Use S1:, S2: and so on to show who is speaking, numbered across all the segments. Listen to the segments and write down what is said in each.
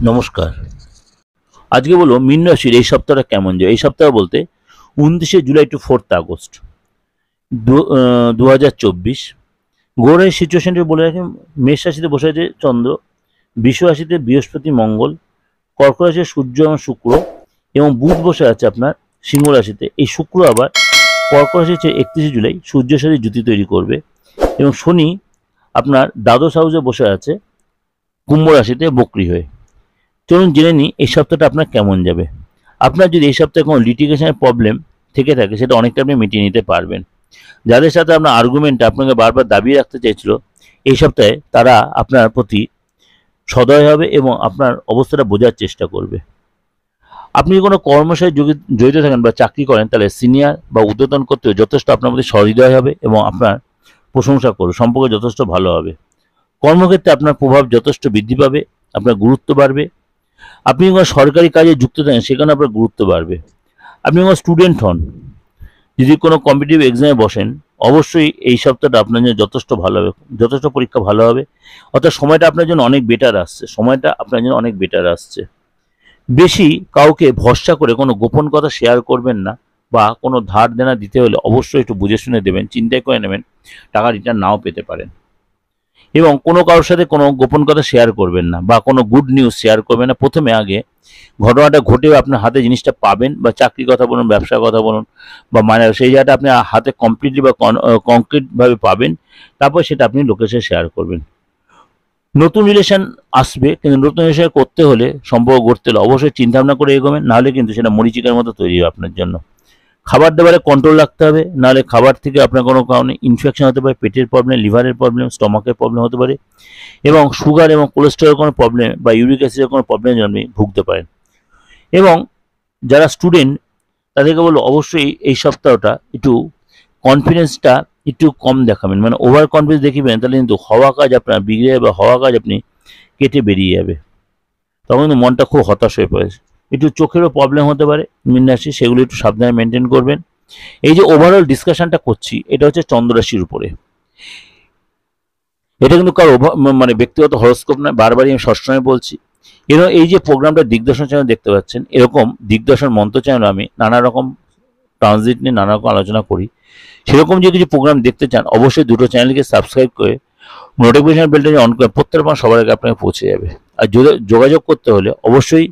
S1: নমস্কার। আজকে বলবো মীন রাশির এই সপ্তাহটা কেমন যায়। এই সপ্তাহ বলতে 29শে জুলাই টু 4th আগস্ট 2024। গ্রহের সিচুয়েশনটি বলে রাখি, মেষ রাশিতে বসে আছে চন্দ্র, বৃষ রাশিতে বৃহস্পতি মঙ্গল, কর্ক রাশিতে সূর্য এবং শুক্র এবং বুধ বসে আছে আপনার সিংহ রাশিতে। এই শুক্র আবার কর্ক রাশিতে 31শে জুলাই সূর্যের সাথে জুতি তৈরি করবে এবং শনি আপনার দ্বাদশ হাউসে বসে আছে কুম্ভ রাশিতে বক্রী হয়ে। চলুন জেনে নিই এই সপ্তাহটা আপনার কেমন যাবে। আপনার যদি এই সপ্তাহে কোনো লিটিগেশনের প্রবলেম থেকে থাকে সেটা অনেকটা আপনি মিটিয়ে নিতে পারবেন। যাদের সাথে আপনার আর্গুমেন্টটা আপনাকে বারবার দাবিয়ে রাখতে চাইছিল, এই সপ্তাহে তারা আপনার প্রতি সদয় হবে এবং আপনার অবস্থাটা বোঝার চেষ্টা করবে। আপনি কোনো কর্মের সাথে জড়িত থাকেন বা চাকরি করেন, তাহলে সিনিয়র বা ঊর্ধ্বতন কর্তৃপক্ষ যথেষ্ট আপনার প্রতি সহৃদয় হবে এবং আপনার প্রশংসা করবে, সম্পর্ক যথেষ্ট ভালো হবে। কর্মক্ষেত্রে আপনার প্রভাব যথেষ্ট বৃদ্ধি পাবে, আপনার গুরুত্ব বাড়বে। আপনি যখন সরকারি কাজে যুক্ত থাকেন সেখানে আপনার গুরুত্ব বাড়বে। আপনি যখন স্টুডেন্ট হন, যদি কোনো কম্পিটিটিভ এক্সামে বসেন, অবশ্যই এই সপ্তাহটা আপনার জন্য যথেষ্ট ভালো হবে, যথেষ্ট পরীক্ষা ভালো হবে। অর্থাৎ সময়টা আপনার জন্য অনেক বেটার আসছে, সময়টা আপনার জন্য অনেক বেটার আসছে। বেশি কাউকে ভরসা করে কোনো গোপন কথা শেয়ার করবেন না, বা কোনো ধার দেনা দিতে হলে অবশ্যই একটু বুঝে শুনে দেবেন, চিন্তায় করে নেবেন, টাকা রিটার্ন নাও পেতে পারেন। এবং কোনো কারোর সাথে কোনো গোপন কথা শেয়ার করবেন না বা কোনো গুড নিউজ শেয়ার করবেন না। প্রথমে আগে ঘটনাটা ঘটেও আপনার হাতে জিনিসটা পাবেন, বা চাকরির কথা বলুন, ব্যবসার কথা বলুন, বা মানে সেই জায়গাটা আপনি হাতে কমপ্লিটলি বা কংক্রিটভাবে পাবেন, তারপর সেটা আপনি লোকের সাথে শেয়ার করবেন। নতুন রিলেশন আসবে, কিন্তু নতুন রিলেশন করতে হলে, সম্পর্ক গড়তে হলে অবশ্যই চিন্তাভাবনা করে এগোবেন, নাহলে কিন্তু সেটা মরিচিকার মতো তৈরি হবে আপনার জন্য। খাবার দাবারে কন্ট্রোল রাখতে হবে, নাহলে খাবার থেকে আপনার কোনো কারণে ইনফেকশন হতে পারে, পেটের প্রবলেম, লিভারের প্রবলেম, স্টমাকের প্রবলেম হতে পারে, এবং সুগার এবং কোলেস্টেরলের কোনো প্রবলেম বা ইউরিক অ্যাসিডের কোনো প্রবলেমের জন্য আপনি ভুগতে পারেন। এবং যারা স্টুডেন্ট তাদেরকে বলবো অবশ্যই এই সপ্তাহটা একটু কনফিডেন্সটা একটু কম দেখাবেন, মানে ওভার কনফিডেন্স দেখিবেন, তাহলে কিন্তু হওয়া কাজ আপনার বিগড়ে যাবে, হওয়া কাজ আপনি কেটে বেরিয়ে যাবে, তখন কিন্তু মনটা খুব হতাশ হয়ে পড়েছে। একটু চোখেরও প্রবলেম হতে পারে মীন রাশি, সেগুলো একটু সাবধানে মেনটেন করবেন। এই যে ওভারঅল ডিসকাশনটা করছি, এটা হচ্ছে চন্দ্র রাশির উপরে। এটা কিন্তু কারো মানে ব্যক্তিগত হরস্কোপ নয়, বারবারই আমি সবসময় বলছি। এবং এই যে প্রোগ্রামটা দিগদর্শন চ্যানেল দেখতে পাচ্ছেন, এরকম দিগদর্শন মন্ত্র চ্যানেল আমি নানা রকম ট্রানজিট নিয়ে নানা রকম আলোচনা করি। সেরকম যে কিছু প্রোগ্রাম দেখতে চান, অবশ্যই দুটো চ্যানেলকে সাবস্ক্রাইব করে নোটিফিকেশন বেলটা অন করে প্রত্যেক মাস সবার আগে আপনাকে পৌঁছে যাবে। আর যোগাযোগ করতে হলে অবশ্যই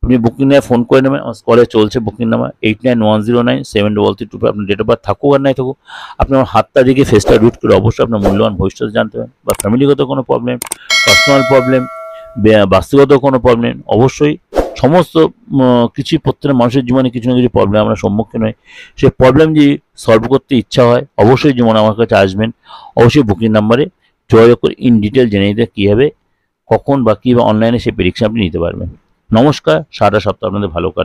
S1: আপনি বুকিং নিয়ে ফোন করে নেবেন। আমার কলে চলছে বুকিং নাম্বার 8910973325। আপনার ডেট অফ বার্থ থাকুক আর নাই থাকুক, আপনি আমার হাতটা দেখে ফেসটা রুট করে অবশ্যই আপনার মূল্যবান ভবিষ্যৎ জানতে পারেন, বা ফ্যামিলিগত কোনো প্রবলেম, পার্সোনাল প্রবলেম, বাস্তুগত কোনো প্রবলেম, অবশ্যই সমস্ত কিছুই প্রত্যেকটা মানুষের জীবনে কিছু না কিছু প্রবলেম আমরা সম্মুখীন হই। সেই প্রবলেম যদি সলভ করতে ইচ্ছা হয়, অবশ্যই যেমন আমার কাছে আসবেন, অবশ্যই বুকিং নাম্বারে যোগাযোগ করে ইন ডিটেল জেনে নিতে কীভাবে, কখন বা কী বা অনলাইনে সেই প্রেডিকশন আপনি নিতে পারবেন। নমস্কার, সারাটা সপ্তাহ আপনাদের ভালো কাটুক।